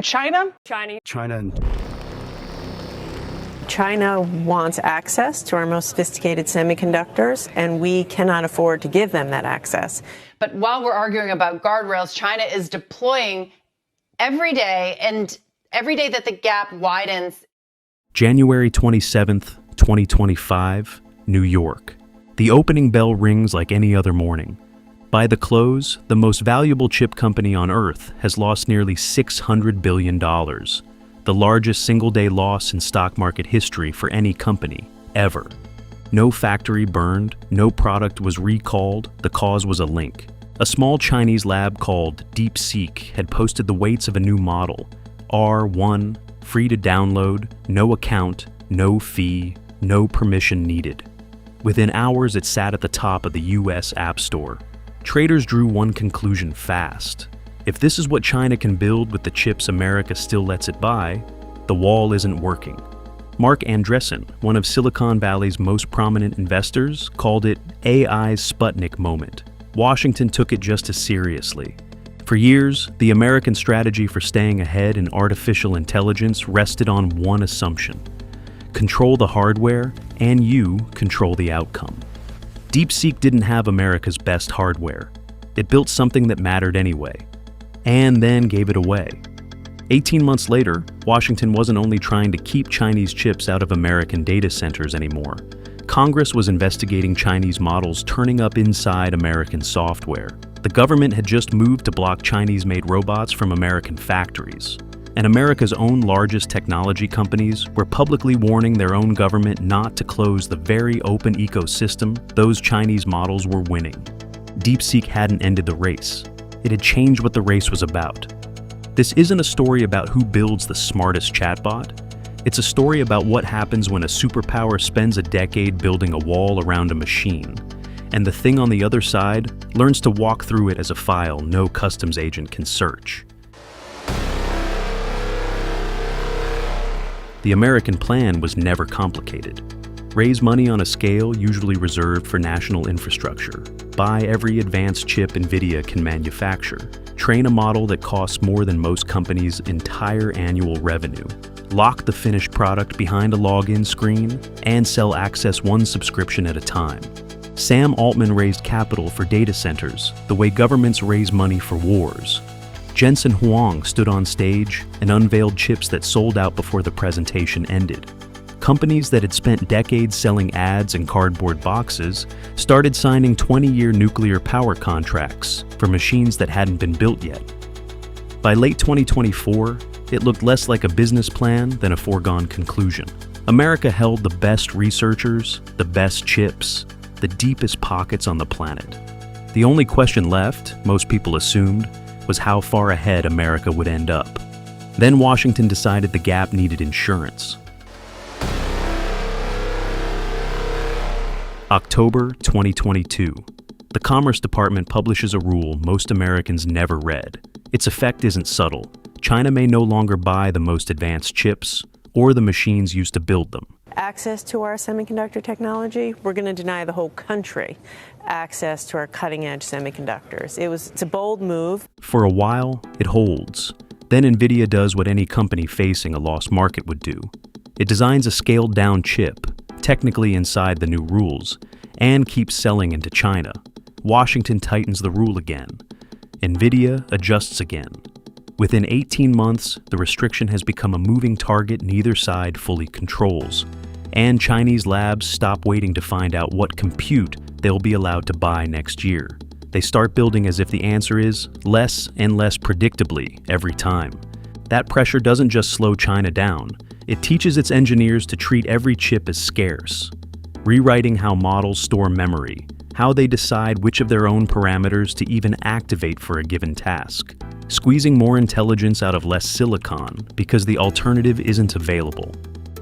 China? China. China wants access to our most sophisticated semiconductors, and we cannot afford to give them that access. But while we're arguing about guardrails, China is deploying every day, and every day that the gap widens. January 27th, 2025, New York. The opening bell rings like any other morning. By the close, the most valuable chip company on Earth has lost nearly $600 billion, the largest single-day loss in stock market history for any company, ever. No factory burned, no product was recalled, the cause was a link. A small Chinese lab called DeepSeek had posted the weights of a new model, R1, free to download, no account, no fee, no permission needed. Within hours, it sat at the top of the US App Store. Traders drew one conclusion fast. If this is what China can build with the chips America still lets it buy, the wall isn't working. Mark Andreessen, one of Silicon Valley's most prominent investors, called it AI's Sputnik moment. Washington took it just as seriously. For years, the American strategy for staying ahead in artificial intelligence rested on one assumption: control the hardware, and you control the outcome. DeepSeek didn't have America's best hardware. It built something that mattered anyway, and then gave it away. 18 months later, Washington wasn't only trying to keep Chinese chips out of American data centers anymore. Congress was investigating Chinese models turning up inside American software. The government had just moved to block Chinese-made robots from American factories. And America's own largest technology companies were publicly warning their own government not to close the very open ecosystem those Chinese models were winning. DeepSeek hadn't ended the race. It had changed what the race was about. This isn't a story about who builds the smartest chatbot. It's a story about what happens when a superpower spends a decade building a wall around a machine, and the thing on the other side learns to walk through it as a file no customs agent can search. The American plan was never complicated. Raise money on a scale usually reserved for national infrastructure. Buy every advanced chip NVIDIA can manufacture. Train a model that costs more than most companies' entire annual revenue. Lock the finished product behind a login screen and sell Access One subscription at a time. Sam Altman raised capital for data centers the way governments raise money for wars. Jensen Huang stood on stage and unveiled chips that sold out before the presentation ended. Companies that had spent decades selling ads in cardboard boxes started signing 20-year nuclear power contracts for machines that hadn't been built yet. By late 2024, it looked less like a business plan than a foregone conclusion. America held the best researchers, the best chips, the deepest pockets on the planet. The only question left, most people assumed, was how far ahead America would end up. Then Washington decided the gap needed insurance. October 2022. The Commerce Department publishes a rule most Americans never read. Its effect isn't subtle. China may no longer buy the most advanced chips or the machines used to build them. Access to our semiconductor technology, we're going to deny the whole country access to our cutting-edge semiconductors. It's a bold move. For a while, it holds. Then NVIDIA does what any company facing a lost market would do. It designs a scaled-down chip, technically inside the new rules, and keeps selling into China. Washington tightens the rule again. NVIDIA adjusts again. Within 18 months, the restriction has become a moving target neither side fully controls. And Chinese labs stop waiting to find out what compute they'll be allowed to buy next year. They start building as if the answer is less and less predictably every time. That pressure doesn't just slow China down, it teaches its engineers to treat every chip as scarce, rewriting how models store memory, how they decide which of their own parameters to even activate for a given task, squeezing more intelligence out of less silicon because the alternative isn't available.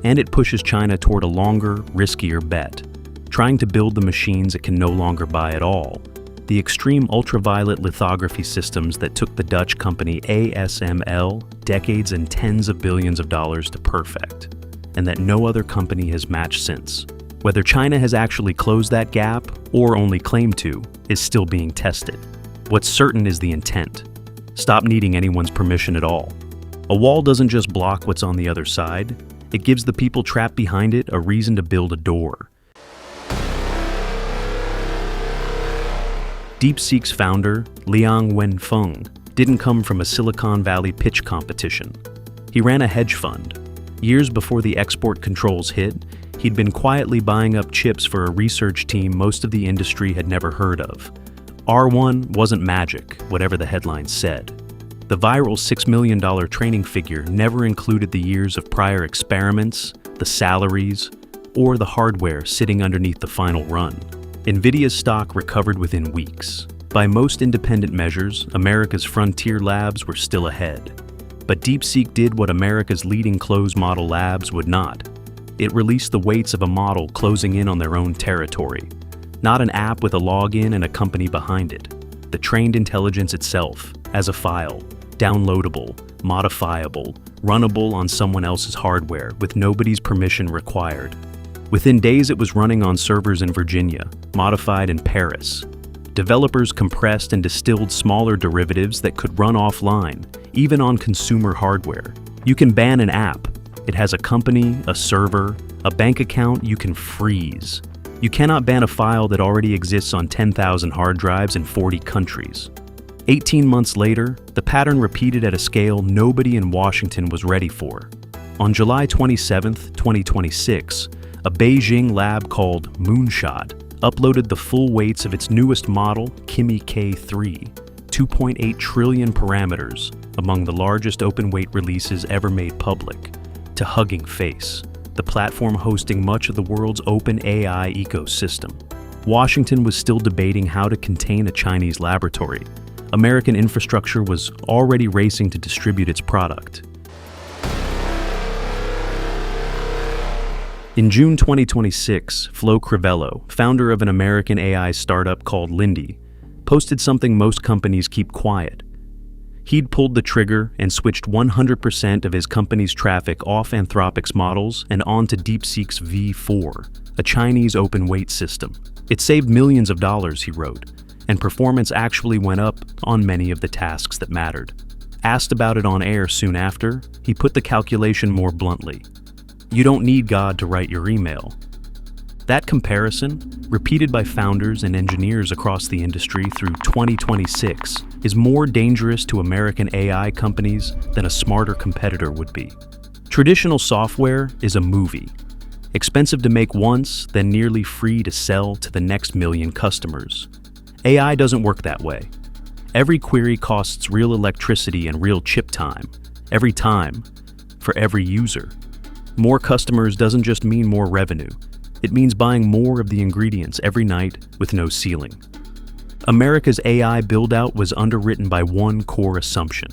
And it pushes China toward a longer, riskier bet, trying to build the machines it can no longer buy at all. The extreme ultraviolet lithography systems that took the Dutch company ASML decades and tens of billions of dollars to perfect, and that no other company has matched since. Whether China has actually closed that gap, or only claimed to, is still being tested. What's certain is the intent. Stop needing anyone's permission at all. A wall doesn't just block what's on the other side, it gives the people trapped behind it a reason to build a door. DeepSeek's founder, Liang Wenfeng, didn't come from a Silicon Valley pitch competition. He ran a hedge fund. Years before the export controls hit, he'd been quietly buying up chips for a research team most of the industry had never heard of. R1 wasn't magic, whatever the headlines said. The viral $6 million training figure never included the years of prior experiments, the salaries, or the hardware sitting underneath the final run. NVIDIA's stock recovered within weeks. By most independent measures, America's frontier labs were still ahead. But DeepSeek did what America's leading closed model labs would not. It released the weights of a model closing in on their own territory. Not an app with a login and a company behind it. The trained intelligence itself, as a file, downloadable, modifiable, runnable on someone else's hardware with nobody's permission required. Within days it was running on servers in Virginia, modified in Paris. Developers compressed and distilled smaller derivatives that could run offline, even on consumer hardware. You can ban an app. It has a company, a server, a bank account you can freeze. You cannot ban a file that already exists on 10,000 hard drives in 40 countries. 18 months later, the pattern repeated at a scale nobody in Washington was ready for. On July 27, 2026, a Beijing lab called Moonshot uploaded the full weights of its newest model, Kimi K3, 2.8 trillion parameters, among the largest open weight releases ever made public, to Hugging Face, the platform hosting much of the world's OpenAI ecosystem. Washington was still debating how to contain a Chinese laboratory. American infrastructure was already racing to distribute its product. In June 2026, Flo Crivello, founder of an American AI startup called Lindy, posted something most companies keep quiet. He'd pulled the trigger and switched 100% of his company's traffic off Anthropic's models and onto DeepSeek's V4, a Chinese open weight system. It saved millions of dollars, he wrote, and performance actually went up on many of the tasks that mattered. Asked about it on air soon after, he put the calculation more bluntly. You don't need God to write your email. That comparison, repeated by founders and engineers across the industry through 2026, is more dangerous to American AI companies than a smarter competitor would be. Traditional software is a movie. Expensive to make once, then nearly free to sell to the next million customers. AI doesn't work that way. Every query costs real electricity and real chip time, every time, for every user. More customers doesn't just mean more revenue. It means buying more of the ingredients every night with no ceiling. America's AI build-out was underwritten by one core assumption.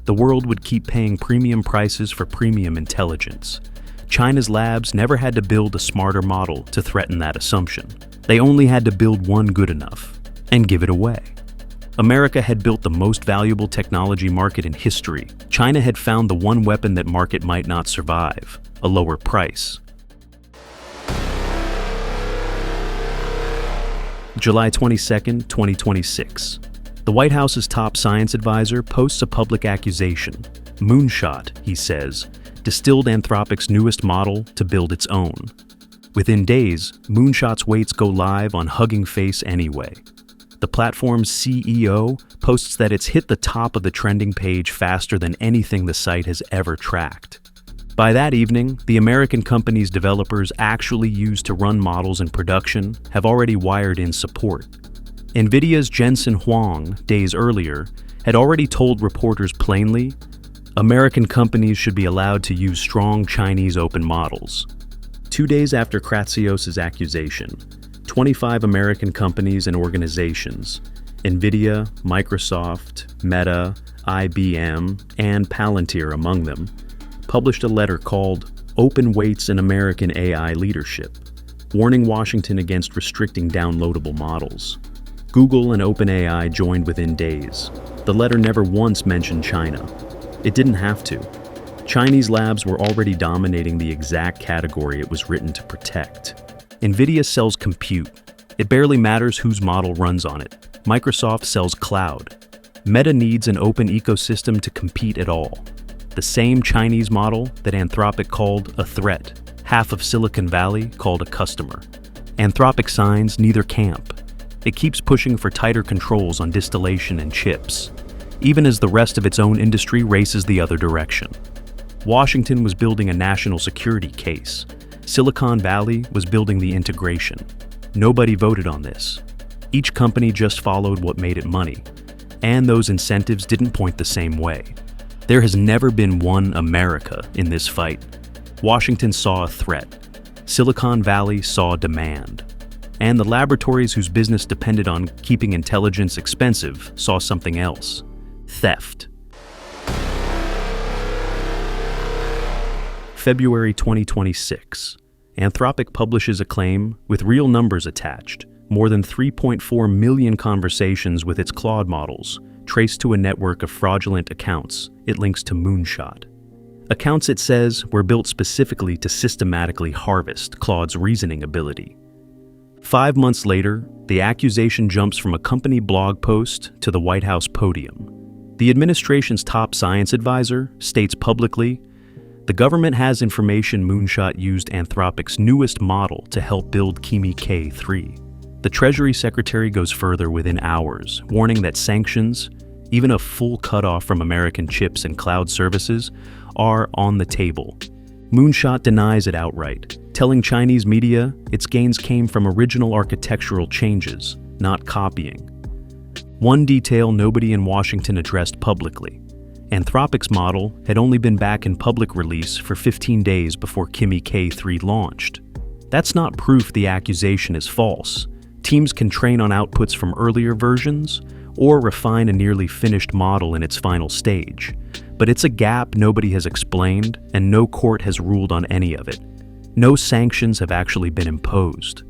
The world would keep paying premium prices for premium intelligence. China's labs never had to build a smarter model to threaten that assumption. They only had to build one good enough and give it away. America had built the most valuable technology market in history. China had found the one weapon that market might not survive, a lower price. July 22, 2026. The White House's top science advisor posts a public accusation. Moonshot, he says, distilled Anthropic's newest model to build its own. Within days, Moonshot's weights go live on Hugging Face anyway. The platform's CEO posts that it's hit the top of the trending page faster than anything the site has ever tracked. By that evening, the American company's developers actually used to run models in production have already wired in support. NVIDIA's Jensen Huang, days earlier, had already told reporters plainly, American companies should be allowed to use strong Chinese open models. 2 days after Kratsios's accusation, 25 American companies and organizations, NVIDIA, Microsoft, Meta, IBM, and Palantir among them, published a letter called Open Weights in American AI Leadership, warning Washington against restricting downloadable models. Google and OpenAI joined within days. The letter never once mentioned China. It didn't have to. Chinese labs were already dominating the exact category it was written to protect. NVIDIA sells compute. It barely matters whose model runs on it. Microsoft sells cloud. Meta needs an open ecosystem to compete at all. the same Chinese model that Anthropic called a threat, half of Silicon Valley called a customer. Anthropic signs neither camp. It keeps pushing for tighter controls on distillation and chips, even as the rest of its own industry races the other direction. Washington was building a national security case. Silicon Valley was building the integration. Nobody voted on this. Each company just followed what made it money, and those incentives didn't point the same way. There has never been one America in this fight. Washington saw a threat. Silicon Valley saw demand. And the laboratories whose business depended on keeping intelligence expensive saw something else: theft. February 2026. Anthropic publishes a claim with real numbers attached. More than 3.4 million conversations with its Claude models, traced to a network of fraudulent accounts it links to Moonshot. Accounts, it says, were built specifically to systematically harvest Claude's reasoning ability. 5 months later, the accusation jumps from a company blog post to the White House podium. The administration's top science advisor states publicly, "The government has information Moonshot used Anthropic's newest model to help build Kimi K3. The Treasury Secretary goes further within hours, warning that sanctions, even a full cutoff from American chips and cloud services, are on the table. Moonshot denies it outright, telling Chinese media its gains came from original architectural changes, not copying. One detail nobody in Washington addressed publicly: Anthropic's model had only been back in public release for 15 days before Kimi K3 launched. That's not proof the accusation is false. Teams can train on outputs from earlier versions or refine a nearly finished model in its final stage. But it's a gap nobody has explained, and no court has ruled on any of it. No sanctions have actually been imposed.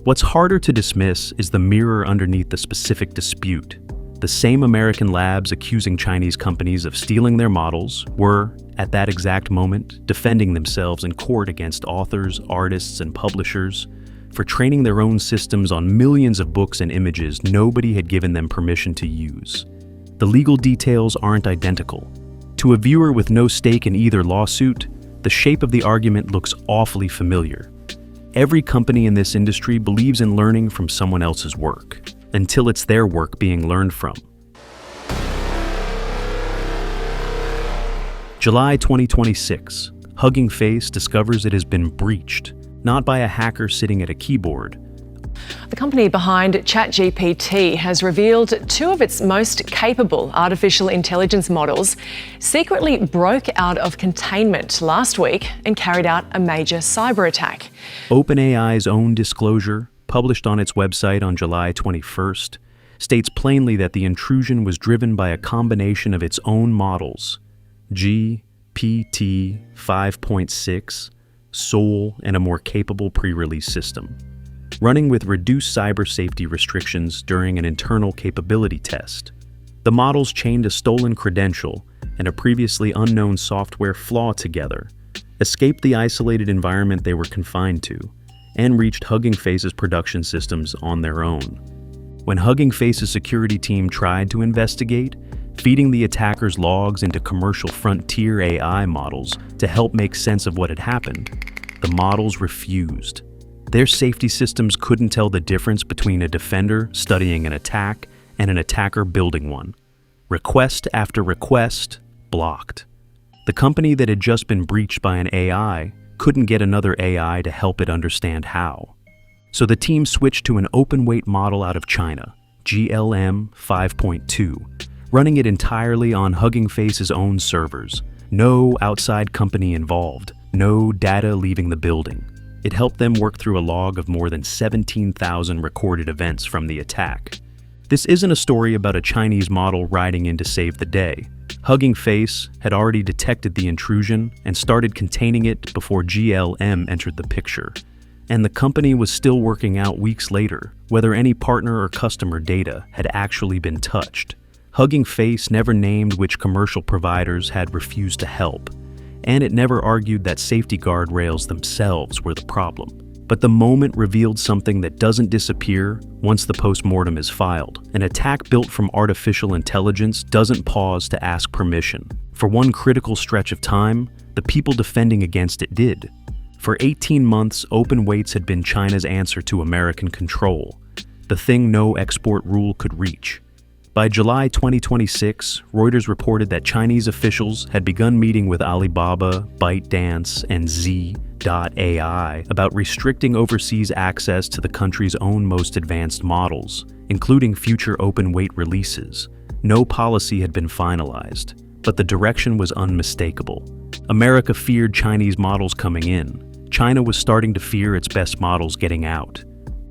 What's harder to dismiss is the mirror underneath the specific dispute. The same American labs accusing Chinese companies of stealing their models were, at that exact moment, defending themselves in court against authors, artists, and publishers for training their own systems on millions of books and images nobody had given them permission to use. The legal details aren't identical. To a viewer with no stake in either lawsuit, the shape of the argument looks awfully familiar. Every company in this industry believes in learning from someone else's work, until it's their work being learned from. July 2026. Hugging Face discovers it has been breached, not by a hacker sitting at a keyboard. The company behind ChatGPT has revealed two of its most capable artificial intelligence models secretly broke out of containment last week and carried out a major cyber attack. OpenAI's own disclosure, published on its website on July 21st, states plainly that the intrusion was driven by a combination of its own models, GPT 5.6, Soul, and a more capable pre-release system, running with reduced cyber safety restrictions during an internal capability test. The models chained a stolen credential and a previously unknown software flaw together, escaped the isolated environment they were confined to, and reached Hugging Face's production systems on their own. When Hugging Face's security team tried to investigate, feeding the attackers' logs into commercial frontier AI models to help make sense of what had happened, the models refused. Their safety systems couldn't tell the difference between a defender studying an attack and an attacker building one. Request after request, blocked. The company that had just been breached by an AI couldn't get another AI to help it understand how. So the team switched to an open-weight model out of China, GLM 5.2, running it entirely on Hugging Face's own servers. No outside company involved, no data leaving the building. It helped them work through a log of more than 17,000 recorded events from the attack. This isn't a story about a Chinese model riding in to save the day. Hugging Face had already detected the intrusion and started containing it before GLM entered the picture. And the company was still working out weeks later whether any partner or customer data had actually been touched. Hugging Face never named which commercial providers had refused to help, and it never argued that safety guardrails themselves were the problem. But the moment revealed something that doesn't disappear once the postmortem is filed. An attack built from artificial intelligence doesn't pause to ask permission. For one critical stretch of time, the people defending against it did. For 18 months, open weights had been China's answer to American control, the thing no export rule could reach. By July 2026, Reuters reported that Chinese officials had begun meeting with Alibaba, ByteDance, and Z.AI about restricting overseas access to the country's own most advanced models, including future open weight releases. No policy had been finalized, but the direction was unmistakable. America feared Chinese models coming in. China was starting to fear its best models getting out.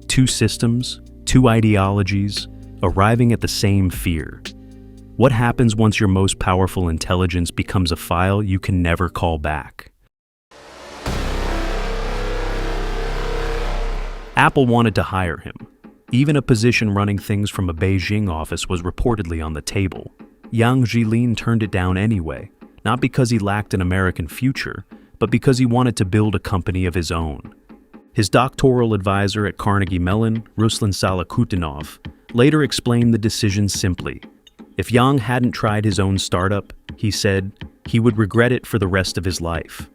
Two systems, two ideologies, arriving at the same fear. What happens once your most powerful intelligence becomes a file you can never call back? Apple wanted to hire him. Even a position running things from a Beijing office was reportedly on the table. Yang Jilin turned it down anyway, not because he lacked an American future, but because he wanted to build a company of his own. His doctoral advisor at Carnegie Mellon, Ruslan Salakutinov, later explained the decision simply. If Yang hadn't tried his own startup, he said, he would regret it for the rest of his life.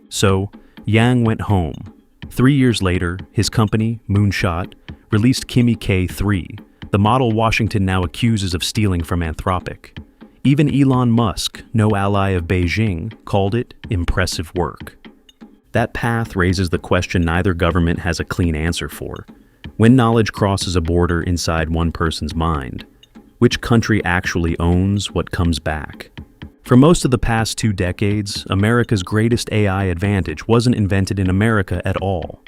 So, Yang went home. 3 years later, his company, Moonshot, released Kimi K3, the model Washington now accuses of stealing from Anthropic. Even Elon Musk, no ally of Beijing, called it impressive work. That path raises the question neither government has a clean answer for. When knowledge crosses a border inside one person's mind, which country actually owns what comes back? For most of the past 2 decades, America's greatest AI advantage wasn't invented in America at all.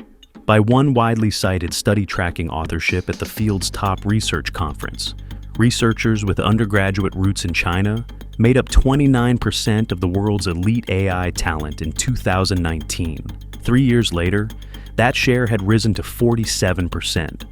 By one widely cited study tracking authorship at the field's top research conference, researchers with undergraduate roots in China made up 29% of the world's elite AI talent in 2019. 3 years later, that share had risen to 47%.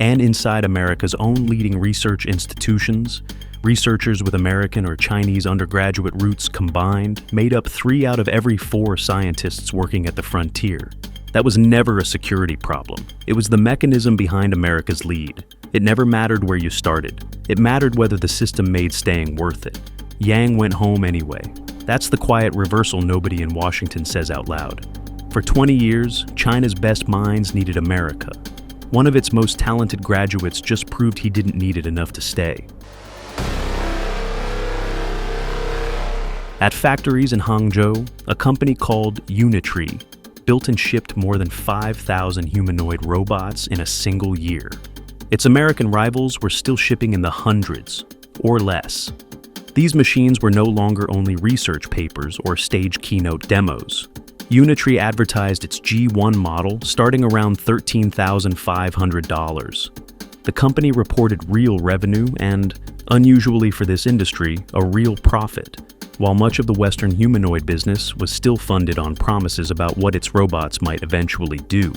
And inside America's own leading research institutions, researchers with American or Chinese undergraduate roots combined made up 3 out of every 4 scientists working at the frontier. That was never a security problem. It was the mechanism behind America's lead. It never mattered where you started. It mattered whether the system made staying worth it. Yang went home anyway. That's the quiet reversal nobody in Washington says out loud. For 20 years, China's best minds needed America. One of its most talented graduates just proved he didn't need it enough to stay. At factories in Hangzhou, a company called Unitree built and shipped more than 5,000 humanoid robots in a single year. Its American rivals were still shipping in the hundreds, or less. These machines were no longer only research papers or stage keynote demos. Unitree advertised its G1 model starting around $13,500. The company reported real revenue and, unusually for this industry, a real profit, while much of the Western humanoid business was still funded on promises about what its robots might eventually do.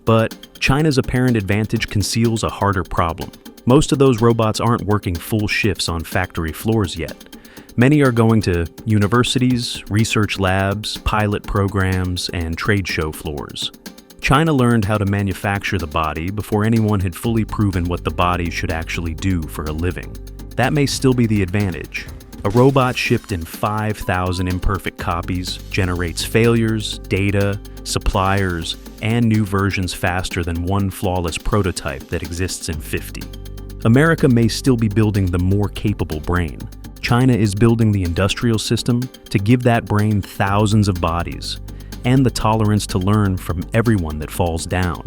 But China's apparent advantage conceals a harder problem. Most of those robots aren't working full shifts on factory floors yet. Many are going to universities, research labs, pilot programs, and trade show floors. China learned how to manufacture the body before anyone had fully proven what the body should actually do for a living. That may still be the advantage. A robot shipped in 5,000 imperfect copies generates failures, data, suppliers, and new versions faster than one flawless prototype that exists in 50. America may still be building the more capable brain. China is building the industrial system to give that brain thousands of bodies, and the tolerance to learn from everyone that falls down.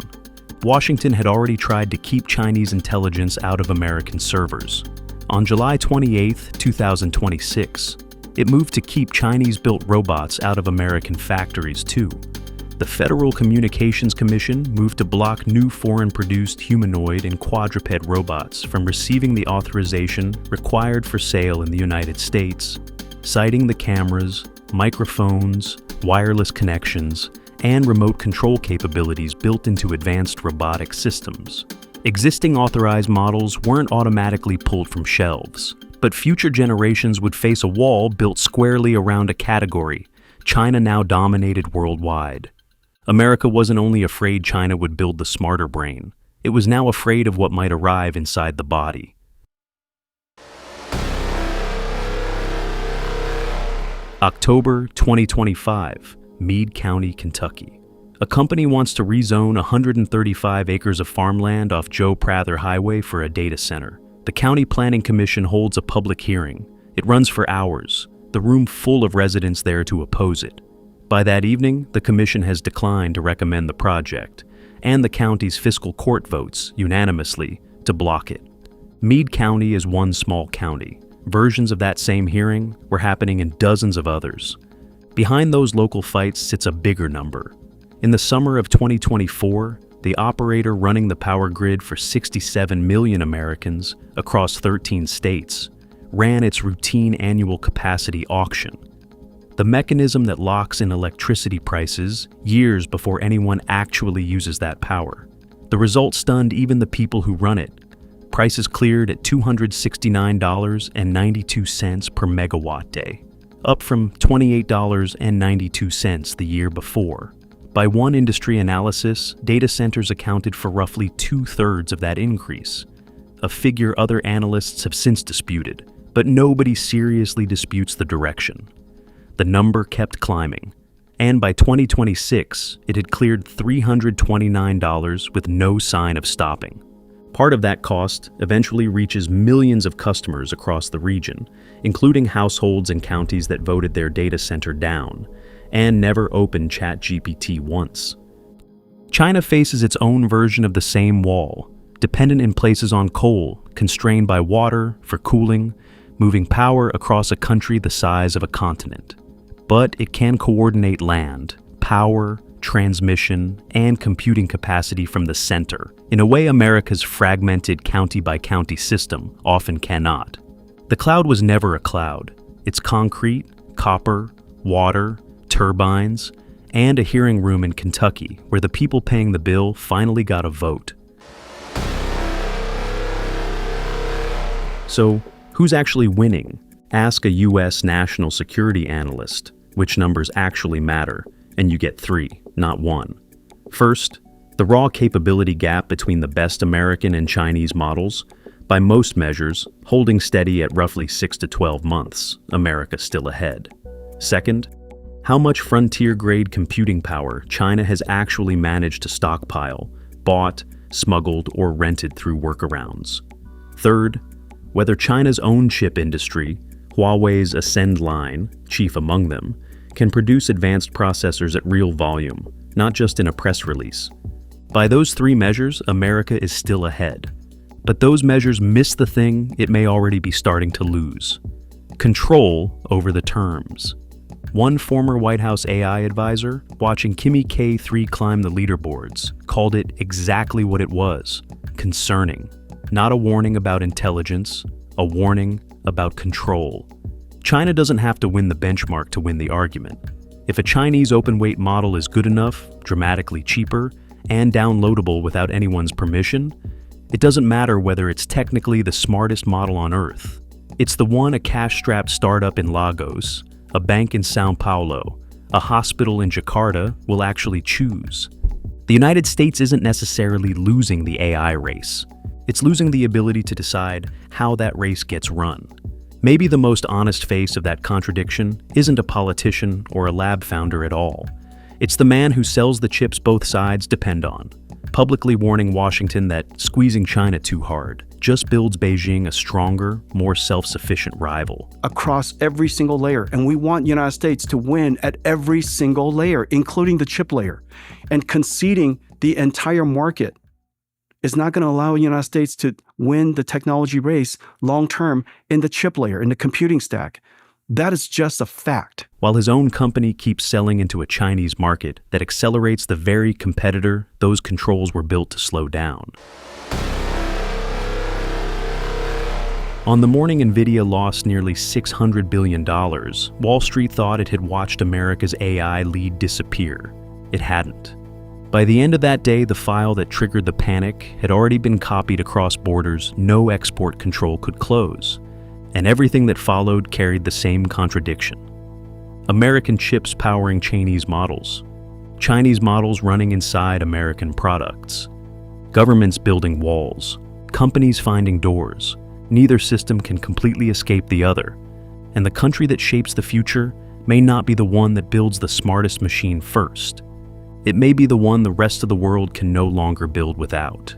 Washington had already tried to keep Chinese intelligence out of American servers. On July 28, 2026, it moved to keep Chinese-built robots out of American factories too. The Federal Communications Commission moved to block new foreign-produced humanoid and quadruped robots from receiving the authorization required for sale in the United States, citing the cameras, microphones, wireless connections, and remote control capabilities built into advanced robotic systems. Existing authorized models weren't automatically pulled from shelves, but future generations would face a wall built squarely around a category China now dominated worldwide. America wasn't only afraid China would build the smarter brain, it was now afraid of what might arrive inside the body. October 2025, Meade County, Kentucky. A company wants to rezone 135 acres of farmland off Joe Prather Highway for a data center. The County Planning Commission holds a public hearing. It runs for hours, the room full of residents there to oppose it. By that evening, the commission has declined to recommend the project, and the county's fiscal court votes unanimously to block it. Meade County is one small county. Versions of that same hearing were happening in dozens of others. Behind those local fights sits a bigger number. In the summer of 2024, the operator running the power grid for 67 million Americans across 13 states ran its routine annual capacity auction. The mechanism that locks in electricity prices years before anyone actually uses that power. The result stunned even the people who run it. Prices cleared at $269.92 per megawatt day, up from $28.92 the year before. By one industry analysis, data centers accounted for roughly 2/3 of that increase, a figure other analysts have since disputed, but nobody seriously disputes the direction. The number kept climbing, and by 2026, it had cleared $329 with no sign of stopping. Part of that cost eventually reaches millions of customers across the region, including households and counties that voted their data center down and never opened ChatGPT once. China faces its own version of the same wall, dependent in places on coal, constrained by water for cooling, moving power across a country the size of a continent. But it can coordinate land, power, transmission, and computing capacity from the center, in a way America's fragmented county-by-county system often cannot. The cloud was never a cloud. It's concrete, copper, water, turbines, and a hearing room in Kentucky where the people paying the bill finally got a vote. So, who's actually winning? Ask a US national security analyst which numbers actually matter, and you get 3, not 1. First, the raw capability gap between the best American and Chinese models, by most measures, holding steady at roughly 6 to 12 months, America still ahead. Second, how much frontier-grade computing power China has actually managed to stockpile, bought, smuggled, or rented through workarounds. Third, whether China's own chip industry, Huawei's Ascend line, chief among them, can produce advanced processors at real volume, not just in a press release. By those 3 measures, America is still ahead. But those measures miss the thing it may already be starting to lose: control over the terms. One former White House AI advisor, watching Kimi K3 climb the leaderboards, called it exactly what it was: concerning. Not a warning about intelligence, a warning about control. China doesn't have to win the benchmark to win the argument. If a Chinese open-weight model is good enough, dramatically cheaper, and downloadable without anyone's permission, it doesn't matter whether it's technically the smartest model on Earth. It's the one a cash-strapped startup in Lagos, a bank in Sao Paulo, a hospital in Jakarta will actually choose. The United States isn't necessarily losing the AI race. It's losing the ability to decide how that race gets run. Maybe the most honest face of that contradiction isn't a politician or a lab founder at all. It's the man who sells the chips both sides depend on, publicly warning Washington that squeezing China too hard just builds Beijing a stronger, more self-sufficient rival. Across every single layer, and we want the United States to win at every single layer, including the chip layer. And conceding the entire market is not going to allow the United States to win the technology race long-term in the chip layer, in the computing stack. That is just a fact. While his own company keeps selling into a Chinese market that accelerates the very competitor those controls were built to slow down. On the morning NVIDIA lost nearly $600 billion, Wall Street thought it had watched America's AI lead disappear. It hadn't. By the end of that day, the file that triggered the panic had already been copied across borders no export control could close, and everything that followed carried the same contradiction. American chips powering Chinese models, Chinese models running inside American products, governments building walls, companies finding doors. Neither system can completely escape the other, and the country that shapes the future may not be the one that builds the smartest machine first. It may be the one the rest of the world can no longer build without.